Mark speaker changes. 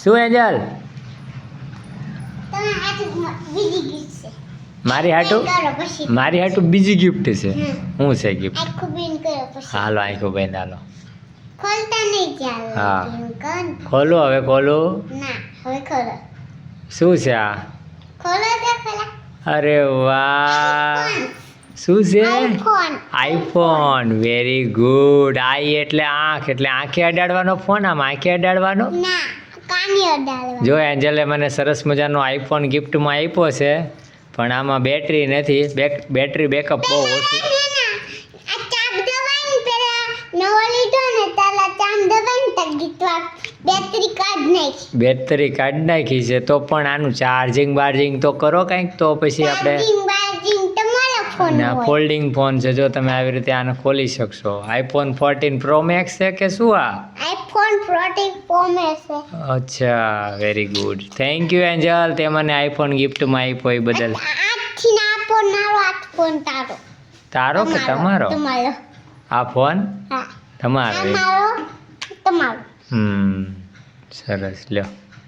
Speaker 1: શું એન્જલ
Speaker 2: તમે હાથું બીજી ગીત છે
Speaker 1: મારી હાટું
Speaker 2: કરો પછી
Speaker 1: મારી હાટું બીજી ગિફ્ટ છે
Speaker 2: હમ.
Speaker 1: શું છે ગિફ્ટ
Speaker 2: આખું બેન કરો પછી
Speaker 1: હાલો આંખો બેન હાલો
Speaker 2: ખોલતા નહીં ચાલ
Speaker 1: હા.
Speaker 2: કન
Speaker 1: ખોલો હવે ખોલો
Speaker 2: ના હવે ખોલો
Speaker 1: શું છે આ
Speaker 2: ખોલો તો ખરા
Speaker 1: અરે વાહ શું છે
Speaker 2: આઈફોન
Speaker 1: આઈફોન વેરી ગુડ આઈ એટલે આંખ એટલે આંખે અડાડવાનો ફોન આમ આંખે અડાડવાનો
Speaker 2: ના કાની અડાડવા
Speaker 1: જો એન્જલે મને સરસ મજાનો આઈફોન ગિફ્ટમાં આપ્યો છે પણ આમાં બેટરી નથી બેટરી બેકઅપ બહુ ઓછું
Speaker 2: આ ચાપ દબાઈને પેલા નવો લીધો ને તાલા ચાપ દબાઈને તક ગીતવા બેટરી કાઢ નાખી
Speaker 1: બેટરી કાઢી નાખી છે તો પણ આનું ચાર્જિંગ બાર્જિંગ તો કરો કંઈક તો પછી આપણે
Speaker 2: ચાર્જિંગ તમારો ફોન
Speaker 1: ના
Speaker 2: હોય
Speaker 1: ફોલ્ડિંગ ફોન છે જો તમે આવી રીતે આને ખોલી શકશો આઈફોન 14 પ્રો મેક્સ છે કે શું આ
Speaker 2: આઈફોન 14 પ્રો મેક્સ છે
Speaker 1: અચ્છા very good thank you Angel તે મને આઈફોન ગિફ્ટમાં આપ્યો એ બદલ
Speaker 2: આજથી ના આપો નારો આ ફોન તારો
Speaker 1: તારો કે તમારો
Speaker 2: તમારો
Speaker 1: આ ફોન
Speaker 2: હા
Speaker 1: તમારો
Speaker 2: આ મારો તમારો
Speaker 1: સરસ લ્યો